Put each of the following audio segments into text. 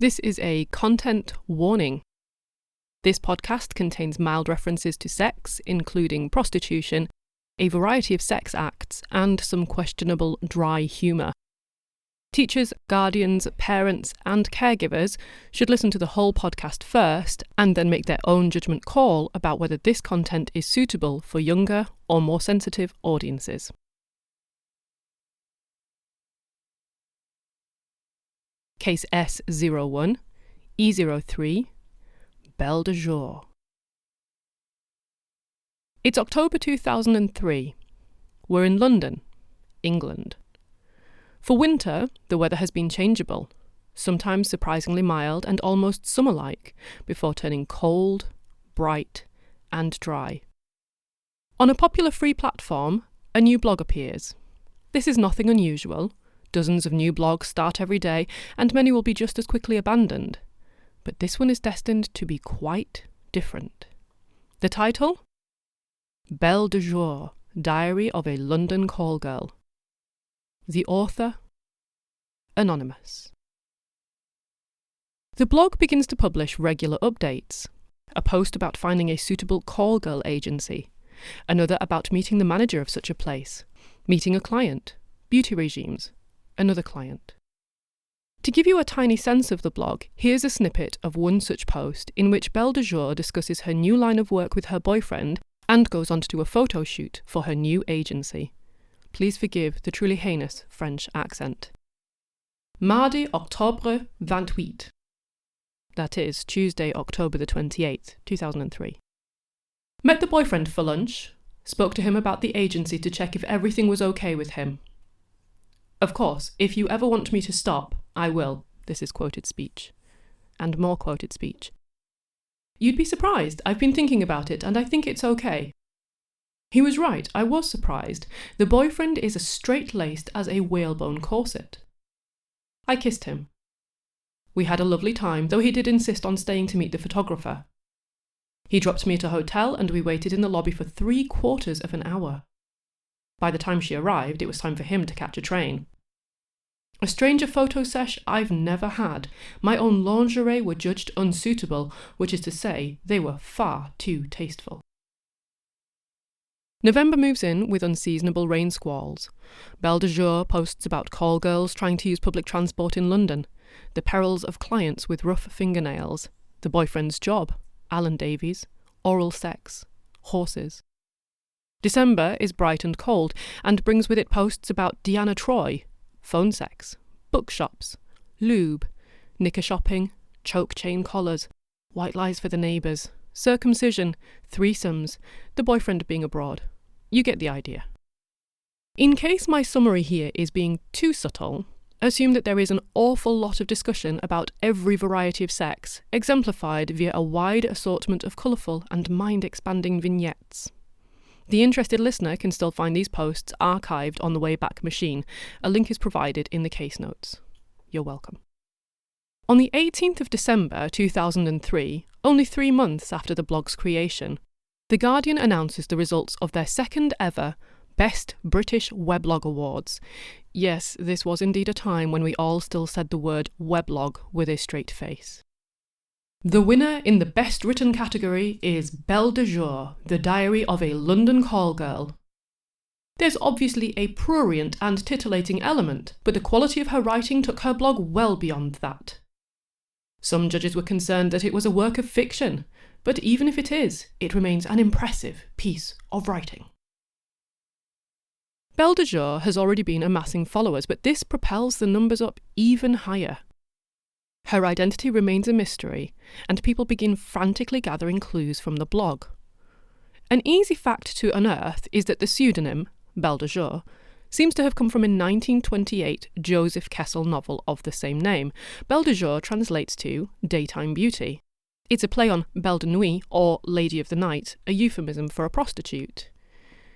This is a content warning. This podcast contains mild references to sex, including prostitution, a variety of sex acts, and some questionable dry humour. Teachers, guardians, parents, and caregivers should listen to the whole podcast first and then make their own judgment call about whether this content is suitable for younger or more sensitive audiences. Case S01E03, Belle de Jour. It's October 2003. We're in London, England. For winter, the weather has been changeable, sometimes surprisingly mild and almost summer-like, before turning cold, bright, and dry. On a popular free platform, a new blog appears. This is nothing unusual. Dozens of new blogs start every day, and many will be just as quickly abandoned. But this one is destined to be quite different. The title? Belle de Jour, Diary of a London Call Girl. The author? Anonymous. The blog begins to publish regular updates. A post about finding a suitable call girl agency. Another about meeting the manager of such a place. Meeting a client. Beauty regimes. Another client. To give you a tiny sense of the blog, here's a snippet of one such post in which Belle de Jour discusses her new line of work with her boyfriend and goes on to do a photo shoot for her new agency. Please forgive the truly heinous French accent. Mardi, Octobre 28. That is, Tuesday, October the 28th, 2003. Met the boyfriend for lunch. Spoke to him about the agency to check if everything was okay with him. Of course, if you ever want me to stop, I will. This is quoted speech. And more quoted speech. You'd be surprised. I've been thinking about it, and I think it's okay. He was right. I was surprised. The boyfriend is as straight-laced as a whalebone corset. I kissed him. We had a lovely time, though he did insist on staying to meet the photographer. He dropped me at a hotel, and we waited in the lobby for 3/4 of an hour. By the time she arrived, it was time for him to catch a train. A stranger photo sesh I've never had. My own lingerie were judged unsuitable, which is to say, they were far too tasteful. November moves in with unseasonable rain squalls. Belle de Jour posts about call girls trying to use public transport in London, the perils of clients with rough fingernails, the boyfriend's job, Alan Davies, oral sex, horses. December is bright and cold, and brings with it posts about Diana Troy, phone sex, bookshops, lube, knicker shopping, choke chain collars, white lies for the neighbours, circumcision, threesomes, the boyfriend being abroad. You get the idea. In case my summary here is being too subtle, assume that there is an awful lot of discussion about every variety of sex, exemplified via a wide assortment of colourful and mind-expanding vignettes. The interested listener can still find these posts archived on the Wayback Machine. A link is provided in the case notes. You're welcome. On the 18th of December 2003, only 3 months after the blog's creation, The Guardian announces the results of their second ever Best British Weblog Awards. Yes, this was indeed a time when we all still said the word weblog with a straight face. The winner in the Best Written category is Belle de Jour, the Diary of a London Call Girl. There's obviously a prurient and titillating element, but the quality of her writing took her blog well beyond that. Some judges were concerned that it was a work of fiction, but even if it is, it remains an impressive piece of writing. Belle de Jour has already been amassing followers, but this propels the numbers up even higher. Her identity remains a mystery, and people begin frantically gathering clues from the blog. An easy fact to unearth is that the pseudonym, Belle de Jour, seems to have come from a 1928 Joseph Kessel novel of the same name. Belle de Jour translates to daytime beauty. It's a play on Belle de Nuit, or Lady of the Night, a euphemism for a prostitute.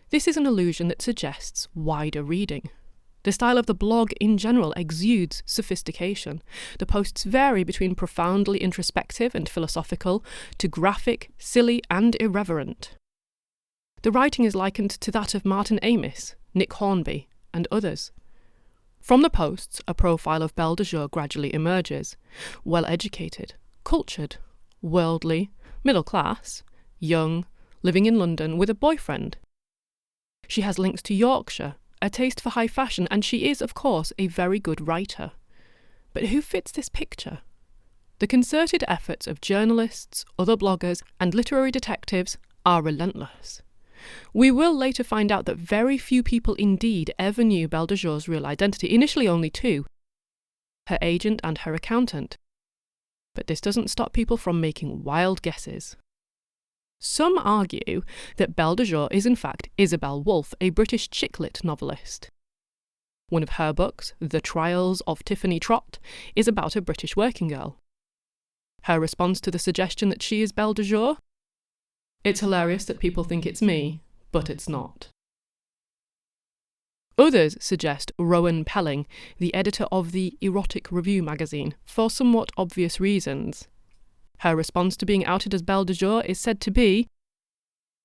This is an allusion that suggests wider reading. The style of the blog in general exudes sophistication. The posts vary between profoundly introspective and philosophical to graphic, silly, and irreverent. The writing is likened to that of Martin Amis, Nick Hornby, and others. From the posts, a profile of Belle de Jour gradually emerges. Well-educated, cultured, worldly, middle class, young, living in London with a boyfriend. She has links to Yorkshire, a taste for high fashion, and she is, of course, a very good writer. But who fits this picture? The concerted efforts of journalists, other bloggers, and literary detectives are relentless. We will later find out that very few people indeed ever knew Belle de Jour's real identity, initially only two, her agent and her accountant. But this doesn't stop people from making wild guesses. Some argue that Belle de Jour is in fact Isabel Wolfe, a British chick lit novelist. One of her books, The Trials of Tiffany Trott, is about a British working girl. Her response to the suggestion that she is Belle de Jour? It's hilarious that people think it's me, but it's not. Others suggest Rowan Pelling, the editor of the Erotic Review magazine, for somewhat obvious reasons. Her response to being outed as Belle de Jour is said to be,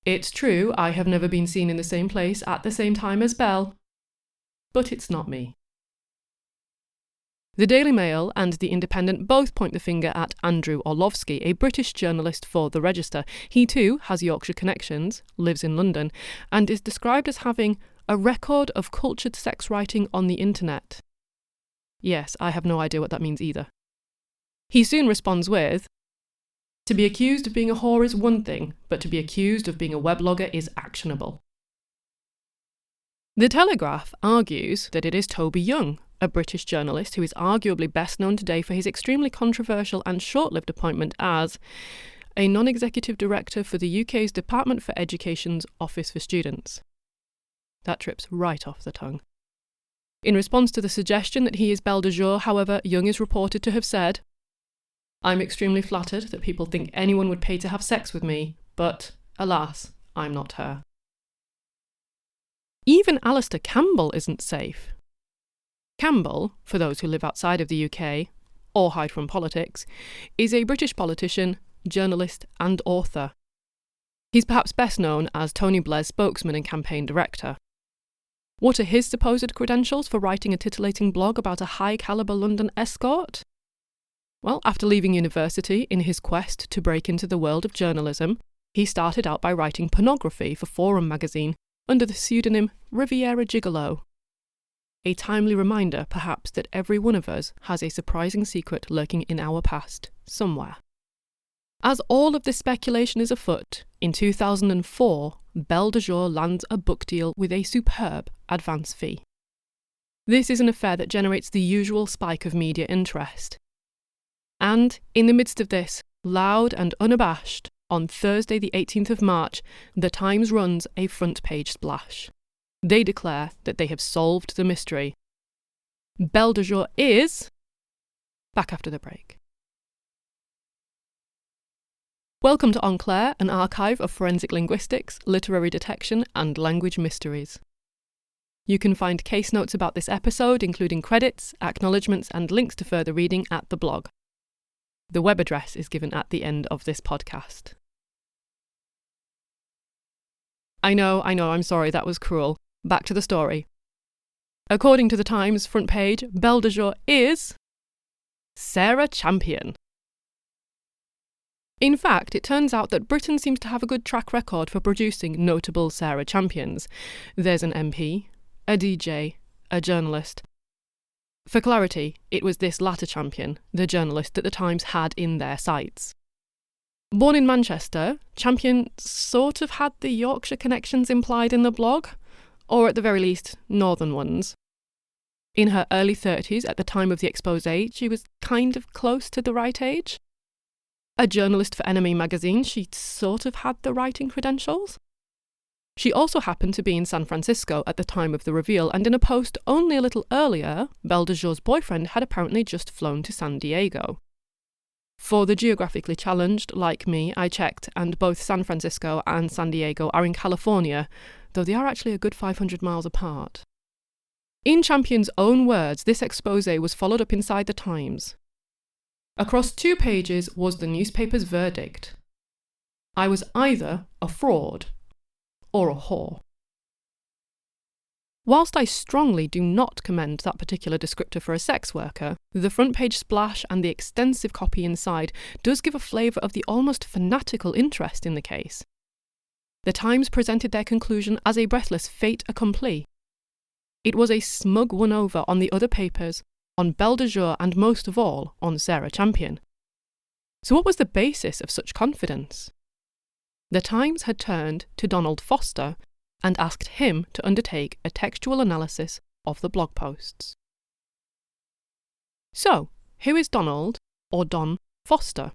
"It's true, I have never been seen in the same place at the same time as Belle. But it's not me." The Daily Mail and The Independent both point the finger at Andrew Orlovsky, a British journalist for The Register. He too has Yorkshire connections, lives in London, and is described as having a record of cultured sex writing on the internet. Yes, I have no idea what that means either. He soon responds with, "To be accused of being a whore is one thing, but to be accused of being a weblogger is actionable." The Telegraph argues that it is Toby Young, a British journalist who is arguably best known today for his extremely controversial and short-lived appointment as a non-executive director for the UK's Department for Education's Office for Students. That trips right off the tongue. In response to the suggestion that he is Belle de Jour, however, Young is reported to have said, "I'm extremely flattered that people think anyone would pay to have sex with me, but, alas, I'm not her." Even Alistair Campbell isn't safe. Campbell, for those who live outside of the UK, or hide from politics, is a British politician, journalist and author. He's perhaps best known as Tony Blair's spokesman and campaign director. What are his supposed credentials for writing a titillating blog about a high-caliber London escort? Well, after leaving university in his quest to break into the world of journalism, he started out by writing pornography for Forum magazine under the pseudonym Riviera Gigolo. A timely reminder, perhaps, that every one of us has a surprising secret lurking in our past, somewhere. As all of this speculation is afoot, in 2004, Belle de Jour lands a book deal with a superb advance fee. This is an affair that generates the usual spike of media interest. And, in the midst of this, loud and unabashed, on Thursday the 18th of March, The Times runs a front-page splash. They declare that they have solved the mystery. Belle de Jour is... Back after the break. Welcome to En Clair, an archive of forensic linguistics, literary detection, and language mysteries. You can find case notes about this episode, including credits, acknowledgements, and links to further reading at the blog. The web address is given at the end of this podcast. I know, I'm sorry, that was cruel. Back to the story. According to the Times front page, Belle de Jour is... Sarah Champion. In fact, it turns out that Britain seems to have a good track record for producing notable Sarah Champions. There's an MP, a DJ, a journalist. For clarity, it was this latter champion, the journalist, that the Times had in their sights. Born in Manchester, Champion sort of had the Yorkshire connections implied in the blog, or at the very least, northern ones. In her early 30s, at the time of the exposé, she was kind of close to the right age. A journalist for Enemy magazine, she sort of had the writing credentials. She also happened to be in San Francisco at the time of the reveal, and in a post only a little earlier, Belle de Jour's boyfriend had apparently just flown to San Diego. For the geographically challenged, like me, I checked, and both San Francisco and San Diego are in California, though they are actually a good 500 miles apart. In Champion's own words, this exposé was followed up inside the Times. Across 2 pages was the newspaper's verdict. I was either a fraud or a whore. Whilst I strongly do not commend that particular descriptor for a sex worker, the front page splash and the extensive copy inside does give a flavour of the almost fanatical interest in the case. The Times presented their conclusion as a breathless fait accompli. It was a smug one-over on the other papers, on Belle de Jour, and most of all, on Sarah Champion. So what was the basis of such confidence? The Times had turned to Donald Foster and asked him to undertake a textual analysis of the blog posts. So, who is Donald, or Don, Foster?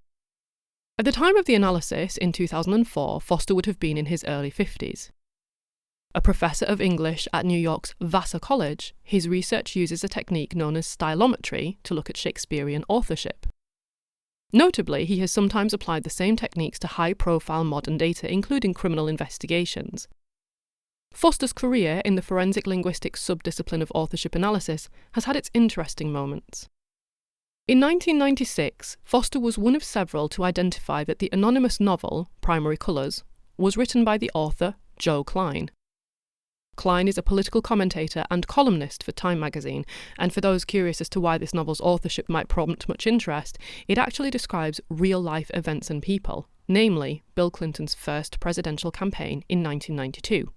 At the time of the analysis, in 2004, Foster would have been in his early 50s. A professor of English at New York's Vassar College, his research uses a technique known as stylometry to look at Shakespearean authorship. Notably, he has sometimes applied the same techniques to high-profile modern data, including criminal investigations. Foster's career in the forensic linguistics subdiscipline of authorship analysis has had its interesting moments. In 1996, Foster was one of several to identify that the anonymous novel, Primary Colours, was written by the author Joe Klein. Klein is a political commentator and columnist for Time magazine, and for those curious as to why this novel's authorship might prompt much interest, it actually describes real-life events and people, namely Bill Clinton's first presidential campaign in 1992.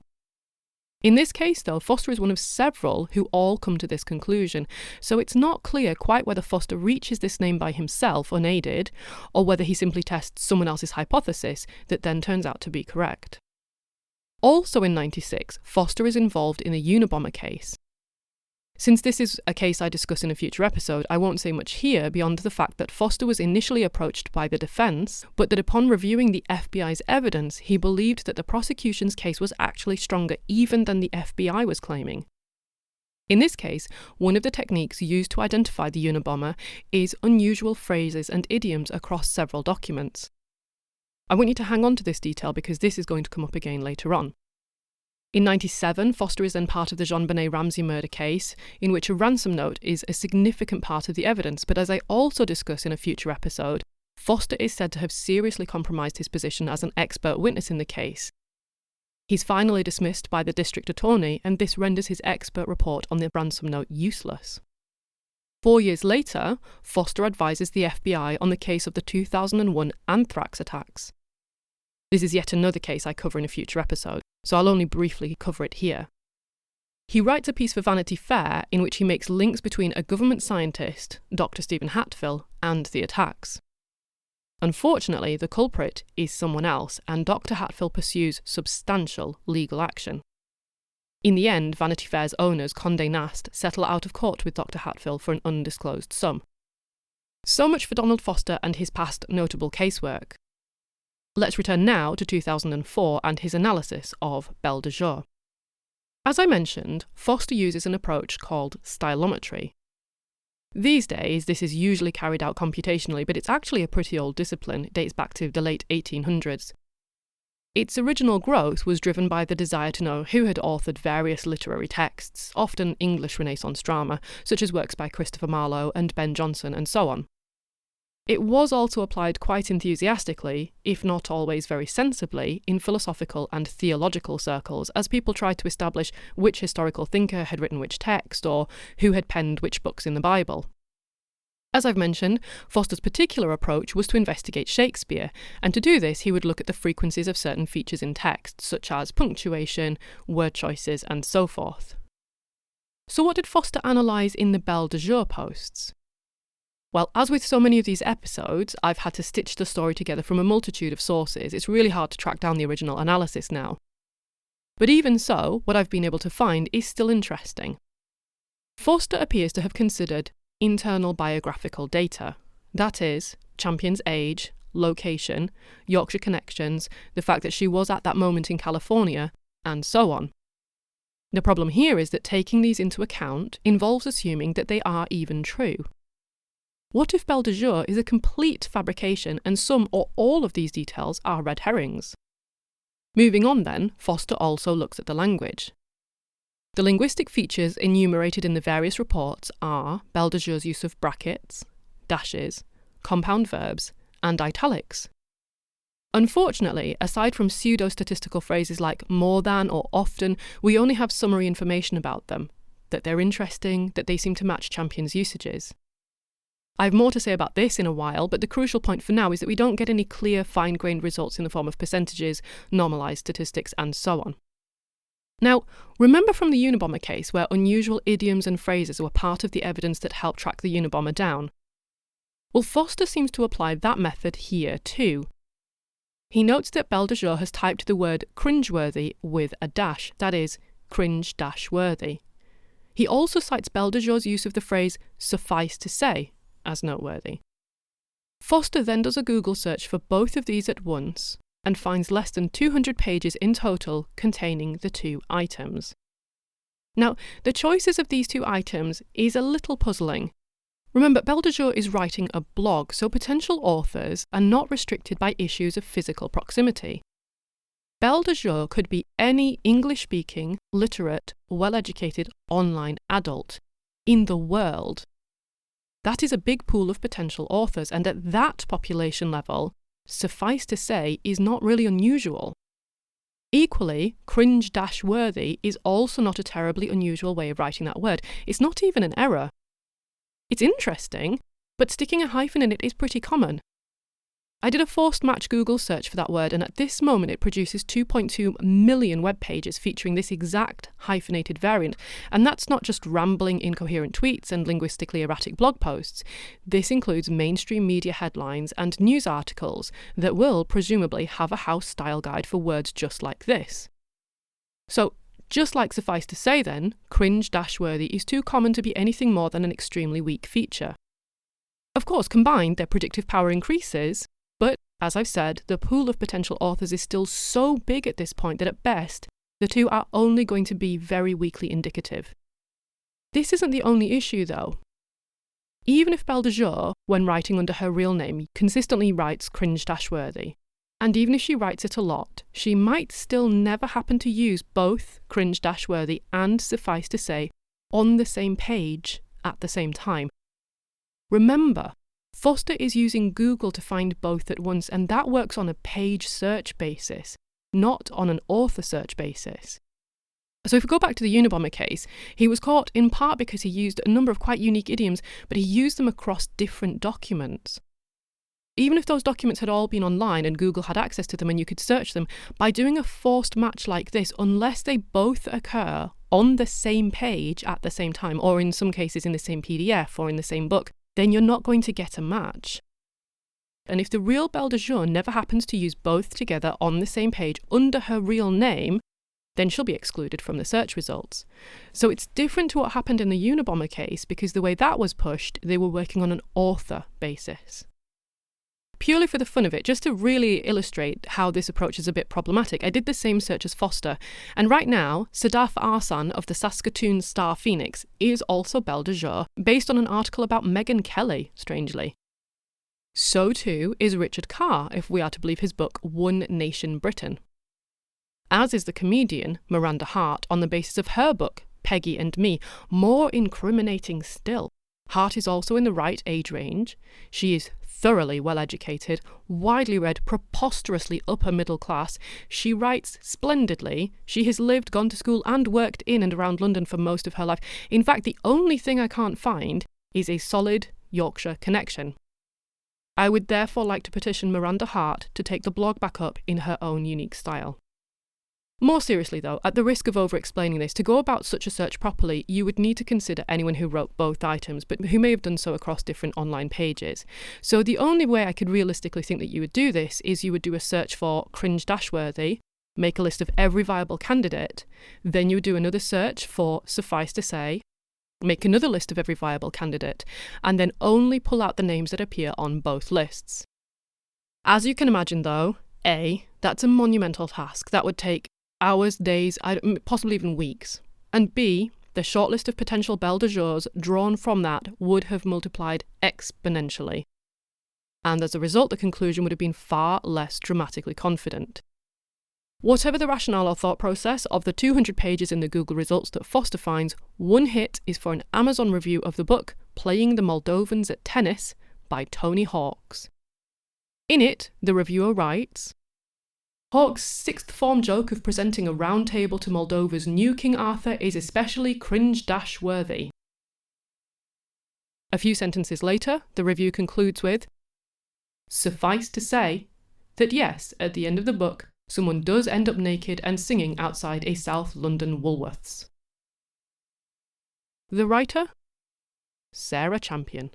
In this case, though, Foster is one of several who all come to this conclusion, so it's not clear quite whether Foster reaches this name by himself unaided, or whether he simply tests someone else's hypothesis that then turns out to be correct. Also in 96, Foster is involved in a Unabomber case. Since this is a case I discuss in a future episode, I won't say much here beyond the fact that Foster was initially approached by the defence, but that upon reviewing the FBI's evidence, he believed that the prosecution's case was actually stronger even than the FBI was claiming. In this case, one of the techniques used to identify the Unabomber is unusual phrases and idioms across several documents. I want you to hang on to this detail because this is going to come up again later on. In 97, Foster is then part of the JonBenet Ramsey murder case, in which a ransom note is a significant part of the evidence, but as I also discuss in a future episode, Foster is said to have seriously compromised his position as an expert witness in the case. He's finally dismissed by the district attorney, and this renders his expert report on the ransom note useless. 4 years later, Foster advises the FBI on the case of the 2001 anthrax attacks. This is yet another case I cover in a future episode, so I'll only briefly cover it here. He writes a piece for Vanity Fair in which he makes links between a government scientist, Dr. Stephen Hatfill, and the attacks. Unfortunately, the culprit is someone else, and Dr. Hatfill pursues substantial legal action. In the end, Vanity Fair's owners, Condé Nast, settle out of court with Dr. Hatfill for an undisclosed sum. So much for Donald Foster and his past notable casework. Let's return now to 2004 and his analysis of Belle de Jour. As I mentioned, Foster uses an approach called stylometry. These days, this is usually carried out computationally, but it's actually a pretty old discipline. It dates back to the late 1800s. Its original growth was driven by the desire to know who had authored various literary texts, often English Renaissance drama, such as works by Christopher Marlowe and Ben Jonson and so on. It was also applied quite enthusiastically, if not always very sensibly, in philosophical and theological circles, as people tried to establish which historical thinker had written which text, or who had penned which books in the Bible. As I've mentioned, Foster's particular approach was to investigate Shakespeare, and to do this he would look at the frequencies of certain features in text, such as punctuation, word choices, and so forth. So what did Foster analyse in the Belle de Jour posts? Well, as with so many of these episodes, I've had to stitch the story together from a multitude of sources. It's really hard to track down the original analysis now. But even so, what I've been able to find is still interesting. Foster appears to have considered internal biographical data, that is, Champion's age, location, Yorkshire connections, the fact that she was at that moment in California, and so on. The problem here is that taking these into account involves assuming that they are even true. What if Belle de Jour is a complete fabrication and some or all of these details are red herrings? Moving on then, Foster also looks at the language. The linguistic features enumerated in the various reports are Belle de Jour's use of brackets, dashes, compound verbs, and italics. Unfortunately, aside from pseudo-statistical phrases like more than or often, we only have summary information about them, that they're interesting, that they seem to match Champion's usages. I have more to say about this in a while, but the crucial point for now is that we don't get any clear, fine-grained results in the form of percentages, normalised statistics, and so on. Now, remember from the Unabomber case where unusual idioms and phrases were part of the evidence that helped track the Unabomber down? Well, Foster seems to apply that method here too. He notes that Belle de Jour has typed the word cringeworthy with a dash, that is, cringe-worthy. He also cites Belle de Jour's use of the phrase suffice to say as noteworthy. Foster then does a Google search for both of these at once and finds less than 200 pages in total containing the two items. Now, the choices of these two items is a little puzzling. Remember, Belle de Jour is writing a blog, so potential authors are not restricted by issues of physical proximity. Belle de Jour could be any English-speaking, literate, well-educated online adult in the world. That is a big pool of potential authors, and at that population level, suffice to say, is not really unusual. Equally, cringe-worthy is also not a terribly unusual way of writing that word. It's not even an error. It's interesting, but sticking a hyphen in it is pretty common. I did a forced match Google search for that word, and at this moment it produces 2.2 million web pages featuring this exact hyphenated variant, and that's not just rambling, incoherent tweets and linguistically erratic blog posts. This includes mainstream media headlines and news articles that will presumably have a house style guide for words just like this. So, just like suffice to say then, cringe-worthy is too common to be anything more than an extremely weak feature. Of course, combined, their predictive power increases, but, as I've said, the pool of potential authors is still so big at this point that at best, the two are only going to be very weakly indicative. This isn't the only issue though. Even if Belle de Jour, when writing under her real name, consistently writes cringe-worthy, and even if she writes it a lot, she might still never happen to use both cringe-worthy and suffice to say on the same page at the same time. Remember, Foster is using Google to find both at once, and that works on a page search basis, not on an author search basis. So if we go back to the Unabomber case, he was caught in part because he used a number of quite unique idioms, but he used them across different documents. Even if those documents had all been online and Google had access to them and you could search them, by doing a forced match like this, unless they both occur on the same page at the same time, or in some cases in the same PDF or in the same book, then you're not going to get a match. And if the real Belle de Jour never happens to use both together on the same page under her real name, then she'll be excluded from the search results. So it's different to what happened in the Unabomber case, because the way that was pushed, they were working on an author basis. Purely for the fun of it, just to really illustrate how this approach is a bit problematic, I did the same search as Foster, and right now, Sadaf Arsan of the Saskatoon Star Phoenix is also Belle de Jour, based on an article about Megyn Kelly, strangely. So too is Richard Carr, if we are to believe his book One Nation Britain. As is the comedian Miranda Hart on the basis of her book Peggy and Me, more incriminating still. Hart is also in the right age range. She is thoroughly well-educated, widely read, preposterously upper middle class. She writes splendidly. She has lived, gone to school and worked in and around London for most of her life. In fact, the only thing I can't find is a solid Yorkshire connection. I would therefore like to petition Miranda Hart to take the blog back up in her own unique style. More seriously though, at the risk of over-explaining this, to go about such a search properly, you would need to consider anyone who wrote both items, but who may have done so across different online pages. So the only way I could realistically think that you would do this is you would do a search for cringe-worthy, make a list of every viable candidate, then you would do another search for suffice to say, make another list of every viable candidate, and then only pull out the names that appear on both lists. As you can imagine though, A, that's a monumental task that would take hours, days, possibly even weeks. And B, the shortlist of potential Belle de Jours drawn from that would have multiplied exponentially. And as a result, the conclusion would have been far less dramatically confident. Whatever the rationale or thought process of the 200 pages in the Google results that Foster finds, one hit is for an Amazon review of the book Playing the Moldovans at Tennis by Tony Hawks. In it, the reviewer writes, Hawke's sixth form joke of presenting a round table to Moldova's new King Arthur is especially cringe-worthy. A few sentences later, the review concludes with, "Suffice to say that yes, at the end of the book, someone does end up naked and singing outside a South London Woolworths." The writer? Sarah Champion.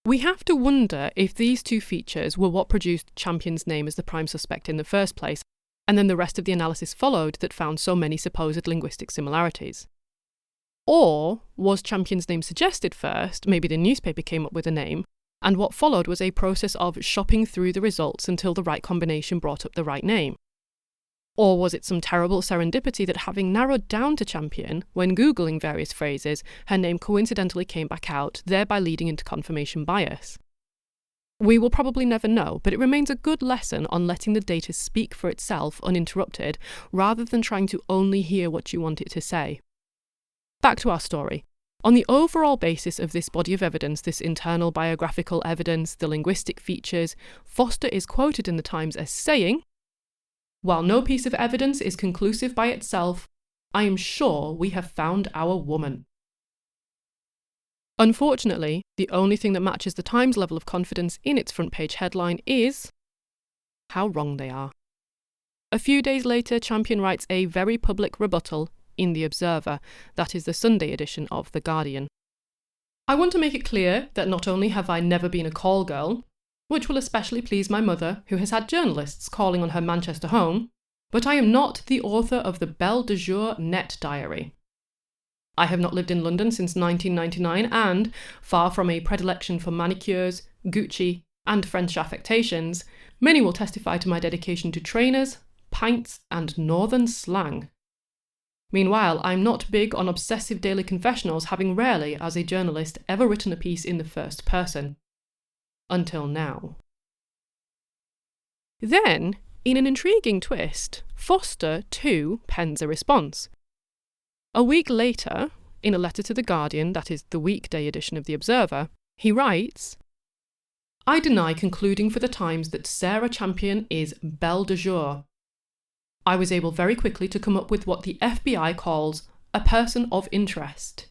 We have to wonder if these two features were what produced Champion's name as the prime suspect in the first place, and then the rest of the analysis followed that found so many supposed linguistic similarities. Or was Champion's name suggested first, maybe the newspaper came up with a name, and what followed was a process of shopping through the results until the right combination brought up the right name? Or was it some terrible serendipity that, having narrowed down to Champion, when Googling various phrases, her name coincidentally came back out, thereby leading into confirmation bias? We will probably never know, but it remains a good lesson on letting the data speak for itself uninterrupted, rather than trying to only hear what you want it to say. Back to our story. On the overall basis of this body of evidence, this internal biographical evidence, the linguistic features, Foster is quoted in the Times as saying, "While no piece of evidence is conclusive by itself, I am sure we have found our woman." Unfortunately, the only thing that matches the Times' level of confidence in its front page headline is how wrong they are. A few days later, Champion writes a very public rebuttal in The Observer, that is the Sunday edition of The Guardian. "I want to make it clear that not only have I never been a call girl, which will especially please my mother, who has had journalists calling on her Manchester home, but I am not the author of the Belle de Jour net diary. I have not lived in London since 1999 and, far from a predilection for manicures, Gucci, and French affectations, many will testify to my dedication to trainers, pints, and northern slang. Meanwhile, I'm not big on obsessive daily confessionals, having rarely, as a journalist, ever written a piece in the first person. Until now." Then, in an intriguing twist, Foster too pens a response. A week later, in a letter to The Guardian, that is the weekday edition of The Observer, he writes, "I deny concluding for the Times that Sarah Champion is Belle de Jour. I was able very quickly to come up with what the FBI calls a person of interest.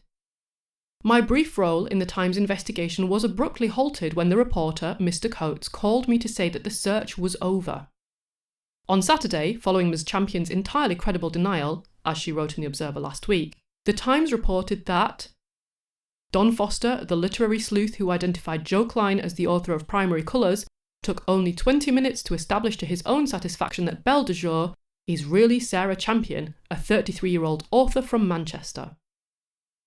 My brief role in the Times investigation was abruptly halted when the reporter, Mr. Coates, called me to say that the search was over. On Saturday, following Ms. Champion's entirely credible denial, as she wrote in The Observer last week, the Times reported that Don Foster, the literary sleuth who identified Joe Klein as the author of Primary Colours, took only 20 minutes to establish to his own satisfaction that Belle de Jour is really Sarah Champion, a 33-year-old author from Manchester.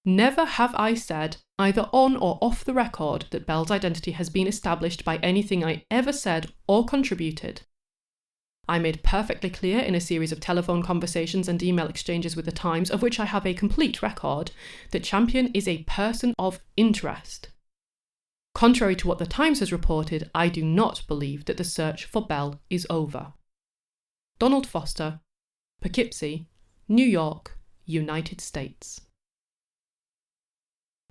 Never have I said, either on or off the record, that Belle's identity has been established by anything I ever said or contributed. I made perfectly clear in a series of telephone conversations and email exchanges with the Times, of which I have a complete record, that Champion is a person of interest. Contrary to what the Times has reported, I do not believe that the search for Belle is over. Donald Foster, Poughkeepsie, New York, United States."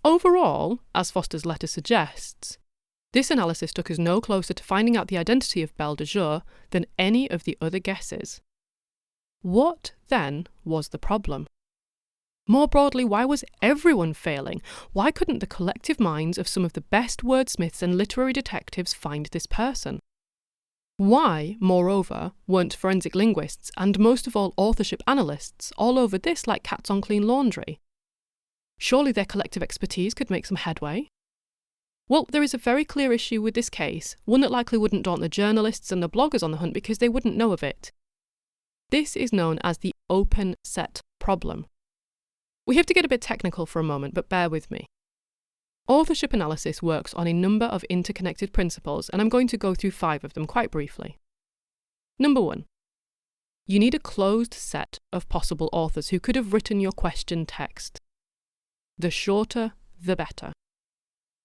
Overall, as Foster's letter suggests, this analysis took us no closer to finding out the identity of Belle de Jour than any of the other guesses. What, then, was the problem? More broadly, why was everyone failing? Why couldn't the collective minds of some of the best wordsmiths and literary detectives find this person? Why, moreover, weren't forensic linguists and most of all authorship analysts all over this like cats on clean laundry? Surely their collective expertise could make some headway. Well, there is a very clear issue with this case, one that likely wouldn't daunt the journalists and the bloggers on the hunt because they wouldn't know of it. This is known as the open set problem. We have to get a bit technical for a moment, but bear with me. Authorship analysis works on a number of interconnected principles, and I'm going to go through 5 of them quite briefly. Number 1. You need a closed set of possible authors who could have written your question text. The shorter, the better.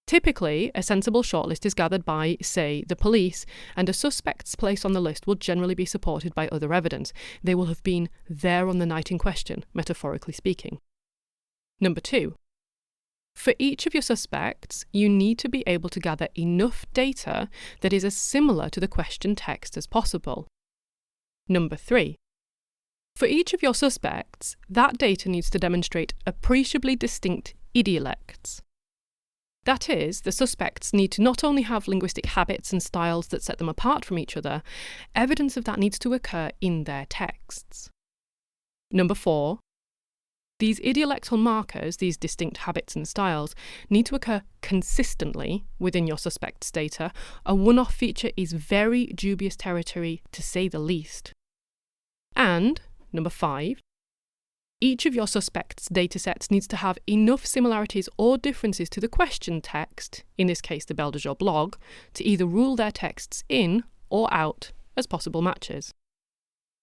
Typically, a sensible shortlist is gathered by, say, the police, and a suspect's place on the list will generally be supported by other evidence. They will have been there on the night in question, metaphorically speaking. Number 2. For each of your suspects, you need to be able to gather enough data that is as similar to the question text as possible. Number 3. For each of your suspects, that data needs to demonstrate appreciably distinct idiolects. That is, the suspects need to not only have linguistic habits and styles that set them apart from each other, evidence of that needs to occur in their texts. Number 4. These idiolectal markers, these distinct habits and styles, need to occur consistently within your suspect's data. A one-off feature is very dubious territory, to say the least. And, number 5, each of your suspect's datasets needs to have enough similarities or differences to the question text, in this case the Belle de Jour blog, to either rule their texts in or out as possible matches.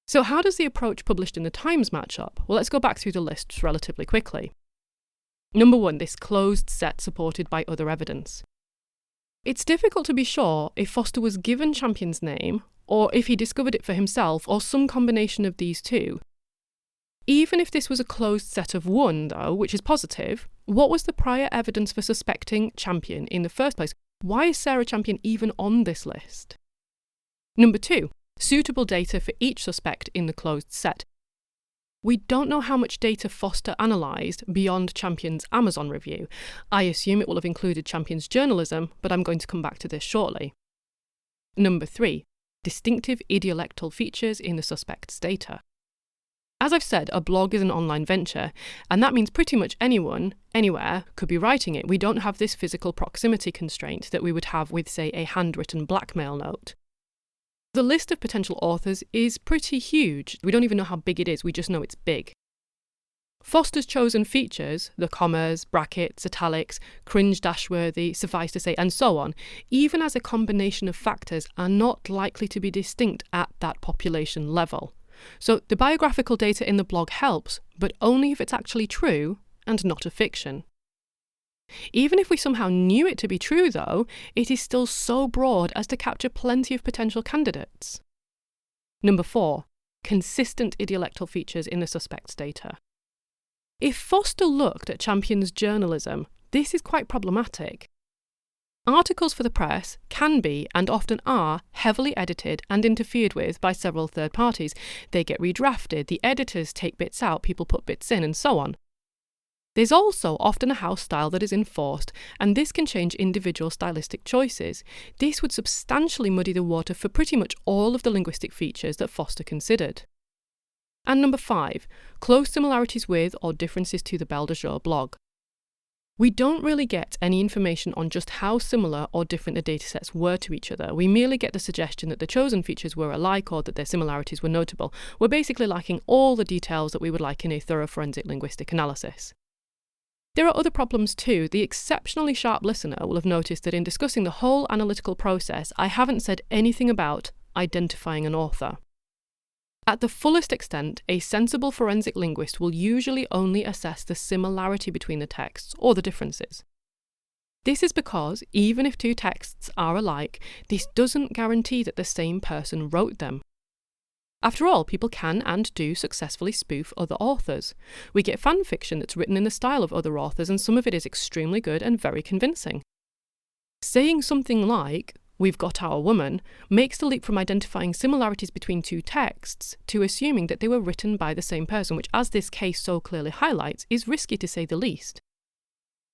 So how does the approach published in the Times match up? Well, let's go back through the lists relatively quickly. Number 1, this closed set supported by other evidence. It's difficult to be sure if Foster was given Champion's name, or if he discovered it for himself, or some combination of these two. Even if this was a closed set of 1, though, which is positive, what was the prior evidence for suspecting Champion in the first place? Why is Sarah Champion even on this list? Number 2, suitable data for each suspect in the closed set. We don't know how much data Foster analysed beyond Champion's Amazon review. I assume it will have included Champion's journalism, but I'm going to come back to this shortly. Number 3, distinctive idiolectal features in the suspect's data. As I've said, a blog is an online venture, and that means pretty much anyone, anywhere, could be writing it. We don't have this physical proximity constraint that we would have with, say, a handwritten blackmail note. The list of potential authors is pretty huge. We don't even know how big it is, we just know it's big. Foster's chosen features, the commas, brackets, italics, cringe-worthy, suffice to say, and so on, even as a combination of factors, are not likely to be distinct at that population level. So the biographical data in the blog helps, but only if it's actually true and not a fiction. Even if we somehow knew it to be true, though, it is still so broad as to capture plenty of potential candidates. Number 4, consistent idiolectal features in the suspect's data. If Foster looked at Champion's journalism, this is quite problematic. Articles for the press can be, and often are, heavily edited and interfered with by several third parties. They get redrafted, the editors take bits out, people put bits in, and so on. There's also often a house style that is enforced, and this can change individual stylistic choices. This would substantially muddy the water for pretty much all of the linguistic features that Foster considered. And number 5, close similarities with or differences to the Belle de Jour blog. We don't really get any information on just how similar or different the datasets were to each other. We merely get the suggestion that the chosen features were alike or that their similarities were notable. We're basically lacking all the details that we would like in a thorough forensic linguistic analysis. There are other problems too. The exceptionally sharp listener will have noticed that in discussing the whole analytical process, I haven't said anything about identifying an author. At the fullest extent, a sensible forensic linguist will usually only assess the similarity between the texts or the differences. This is because, even if two texts are alike, this doesn't guarantee that the same person wrote them. After all, people can and do successfully spoof other authors. We get fan fiction that's written in the style of other authors, and some of it is extremely good and very convincing. Saying something like, "We've got our woman," makes the leap from identifying similarities between two texts to assuming that they were written by the same person, which, as this case so clearly highlights, is risky to say the least.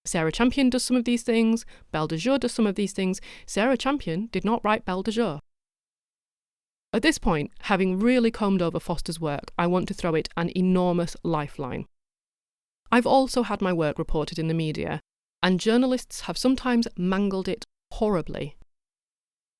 Sarah Champion does some of these things, Belle de Jour does some of these things. Sarah Champion did not write Belle de Jour. At this point, having really combed over Foster's work, I want to throw it an enormous lifeline. I've also had my work reported in the media, and journalists have sometimes mangled it horribly.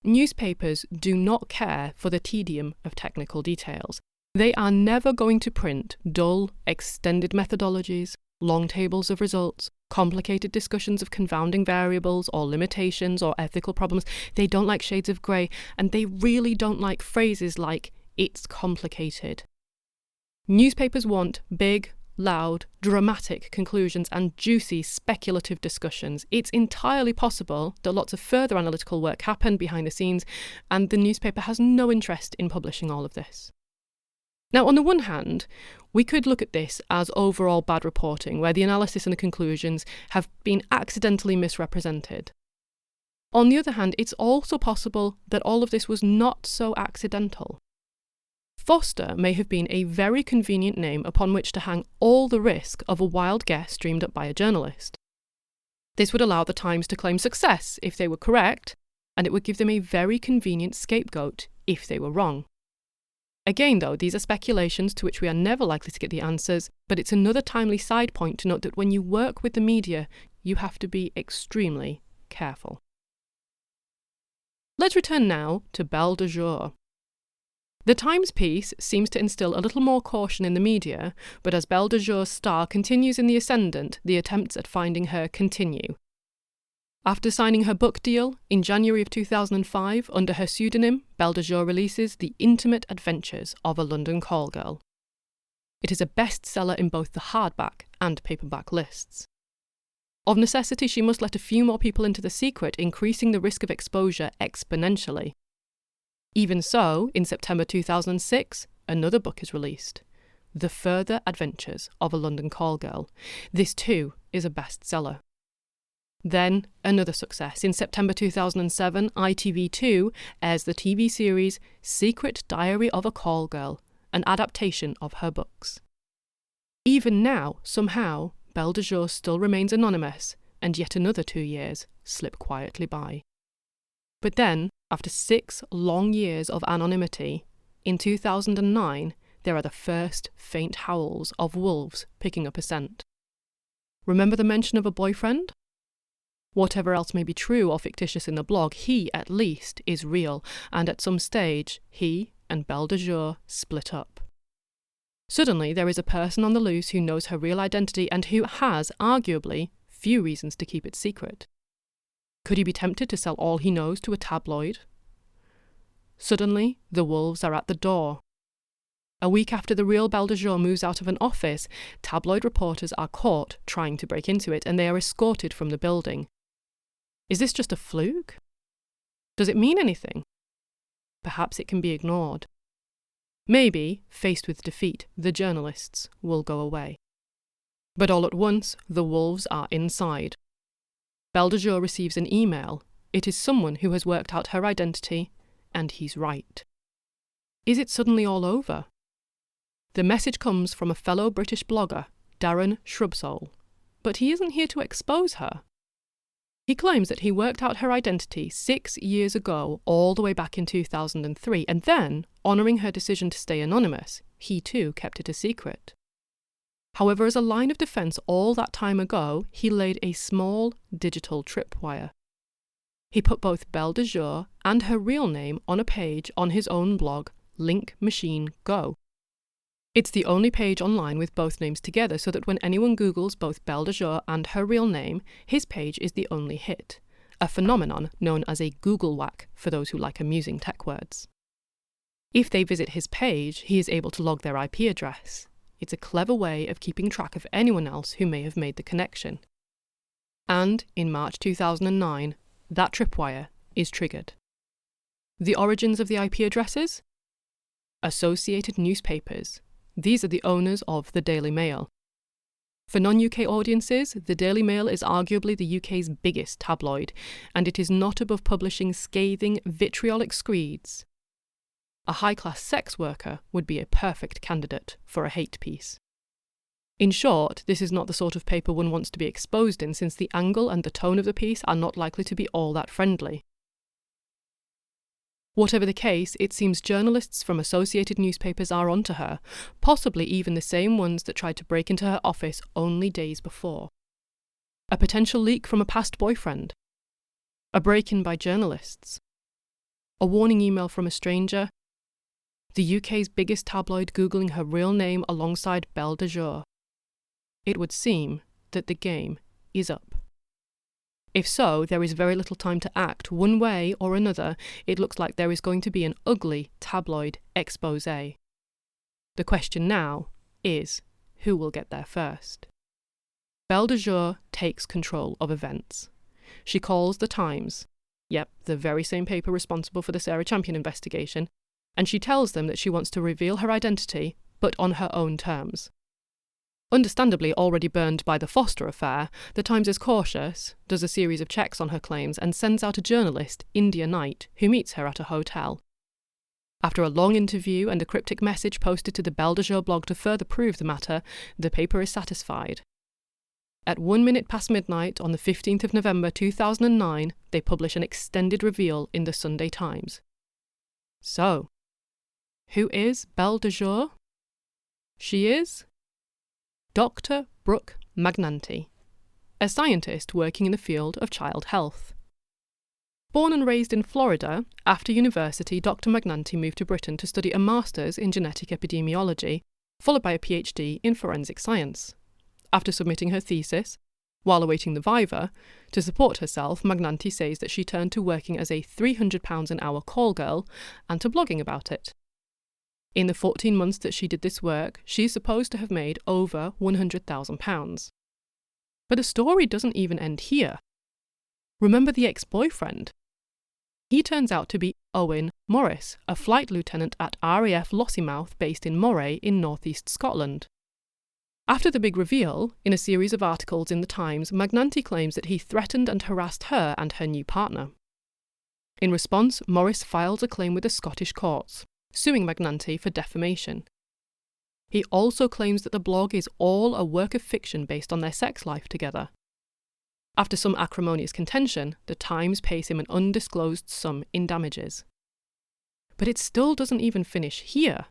Newspapers do not care for the tedium of technical details. They are never going to print dull, extended methodologies, long tables of results, complicated discussions of confounding variables or limitations or ethical problems. They don't like shades of grey, and they really don't like phrases like, "it's complicated." Newspapers want big, loud, dramatic conclusions and juicy, speculative discussions. It's entirely possible that lots of further analytical work happened behind the scenes, and the newspaper has no interest in publishing all of this. Now, on the one hand, we could look at this as overall bad reporting, where the analysis and the conclusions have been accidentally misrepresented. On the other hand, it's also possible that all of this was not so accidental. Foster may have been a very convenient name upon which to hang all the risk of a wild guess dreamed up by a journalist. This would allow the Times to claim success if they were correct, and it would give them a very convenient scapegoat if they were wrong. Again, though, these are speculations to which we are never likely to get the answers, but it's another timely side point to note that when you work with the media, you have to be extremely careful. Let's return now to Belle de Jour. The Times piece seems to instill a little more caution in the media, but as Belle de Jour's star continues in the ascendant, the attempts at finding her continue. After signing her book deal in January of 2005 under her pseudonym, Belle de Jour releases The Intimate Adventures of a London Call Girl. It is a bestseller in both the hardback and paperback lists. Of necessity, she must let a few more people into the secret, increasing the risk of exposure exponentially. Even so, in September 2006, another book is released, The Further Adventures of a London Call Girl. This too is a bestseller. Then, another success. In September 2007, ITV2 airs the TV series Secret Diary of a Call Girl, an adaptation of her books. Even now, somehow, Belle de Jour still remains anonymous, and yet another 2 years slip quietly by. But then, after 6 long years of anonymity, in 2009, there are the first faint howls of wolves picking up a scent. Remember the mention of a boyfriend? Whatever else may be true or fictitious in the blog, he, at least, is real, and at some stage, he and Belle de Jour split up. Suddenly, there is a person on the loose who knows her real identity and who has, arguably, few reasons to keep it secret. Could he be tempted to sell all he knows to a tabloid? Suddenly, the wolves are at the door. A week after the real Belle de Jour moves out of an office, tabloid reporters are caught trying to break into it, and they are escorted from the building. Is this just a fluke? Does it mean anything? Perhaps it can be ignored. Maybe, faced with defeat, the journalists will go away. But all at once, the wolves are inside. Belle de Jour receives an email. It is someone who has worked out her identity, and he's right. Is it suddenly all over? The message comes from a fellow British blogger, Darren Shrubsole, but he isn't here to expose her. He claims that he worked out her identity 6 years ago, all the way back in 2003, and then, honouring her decision to stay anonymous, he too kept it a secret. However, as a line of defence all that time ago, he laid a small digital tripwire. He put both Belle de Jour and her real name on a page on his own blog, Link Machine Go. It's the only page online with both names together, so that when anyone Googles both Belle de Jour and her real name, his page is the only hit, a phenomenon known as a Google whack for those who like amusing tech words. If they visit his page, he is able to log their IP address. It's a clever way of keeping track of anyone else who may have made the connection. And in March 2009, that tripwire is triggered. The origins of the IP addresses? Associated Newspapers. These are the owners of the Daily Mail. For non-UK audiences, the Daily Mail is arguably the UK's biggest tabloid, and it is not above publishing scathing, vitriolic screeds. A high-class sex worker would be a perfect candidate for a hate piece. In short, this is not the sort of paper one wants to be exposed in, since the angle and the tone of the piece are not likely to be all that friendly. Whatever the case, it seems journalists from Associated Newspapers are onto her, possibly even the same ones that tried to break into her office only days before. A potential leak from a past boyfriend. A break-in by journalists. A warning email from a stranger. The UK's biggest tabloid Googling her real name alongside Belle de Jour. It would seem that the game is up. If so, there is very little time to act. One way or another, it looks like there is going to be an ugly tabloid exposé. The question now is, who will get there first? Belle de Jour takes control of events. She calls the Times, yep, the very same paper responsible for the Sarah Champion investigation, and she tells them that she wants to reveal her identity, but on her own terms. Understandably already burned by the Foster affair, the Times is cautious, does a series of checks on her claims, and sends out a journalist, India Knight, who meets her at a hotel. After a long interview and a cryptic message posted to the Belle de Jour blog to further prove the matter, the paper is satisfied. At 1 minute past midnight on the 15th of November 2009, they publish an extended reveal in the Sunday Times. So, who is Belle de Jour? She is Dr. Brooke Magnanti, a scientist working in the field of child health. Born and raised in Florida, after university, Dr. Magnanti moved to Britain to study a master's in genetic epidemiology, followed by a PhD in forensic science. After submitting her thesis, while awaiting the viva, to support herself, Magnanti says that she turned to working as a £300 an hour call girl and to blogging about it. In the 14 months that she did this work, she is supposed to have made over £100,000. But the story doesn't even end here. Remember the ex-boyfriend? He turns out to be Owen Morris, a flight lieutenant at RAF Lossiemouth based in Moray in northeast Scotland. After the big reveal, in a series of articles in the Times, Magnanti claims that he threatened and harassed her and her new partner. In response, Morris files a claim with the Scottish courts, suing Magnanti for defamation. He also claims that the blog is all a work of fiction based on their sex life together. After some acrimonious contention, the Times pays him an undisclosed sum in damages. But it still doesn't even finish here.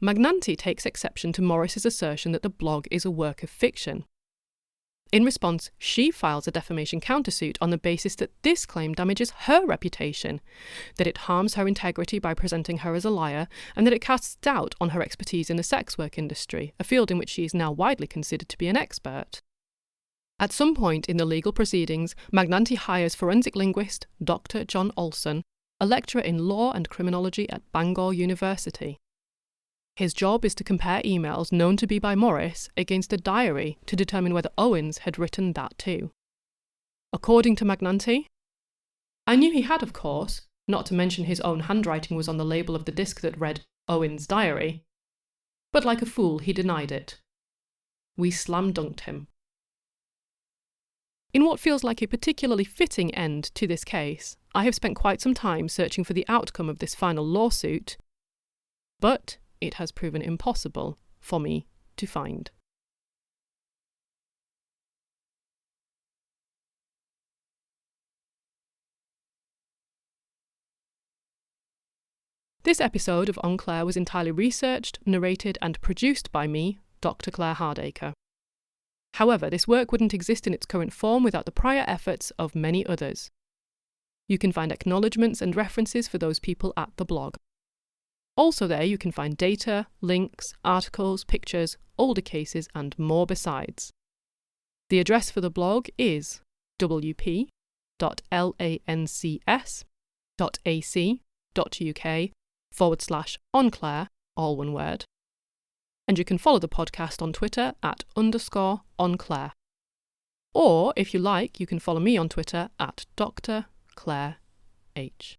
Magnanti takes exception to Morris's assertion that the blog is a work of fiction. In response, she files a defamation countersuit on the basis that this claim damages her reputation, that it harms her integrity by presenting her as a liar, and that it casts doubt on her expertise in the sex work industry, a field in which she is now widely considered to be an expert. At some point in the legal proceedings, Magnanti hires forensic linguist Dr. John Olson, a lecturer in law and criminology at Bangor University. His job is to compare emails known to be by Morris against a diary to determine whether Owens had written that too. According to Magnanti, "I knew he had, of course, not to mention his own handwriting was on the label of the disc that read Owens' diary. But like a fool, he denied it. We slam-dunked him." In what feels like a particularly fitting end to this case, I have spent quite some time searching for the outcome of this final lawsuit, but it has proven impossible for me to find. This episode of En Clair was entirely researched, narrated and produced by me, Dr. Claire Hardacre. However, this work wouldn't exist in its current form without the prior efforts of many others. You can find acknowledgements and references for those people at the blog. Also there you can find data, links, articles, pictures, older cases and more besides. The address for the blog is wp.lancs.ac.uk/enclair, all one word. And you can follow the podcast on Twitter at _onclair. Or, if you like, you can follow me on Twitter at Dr. Claire H.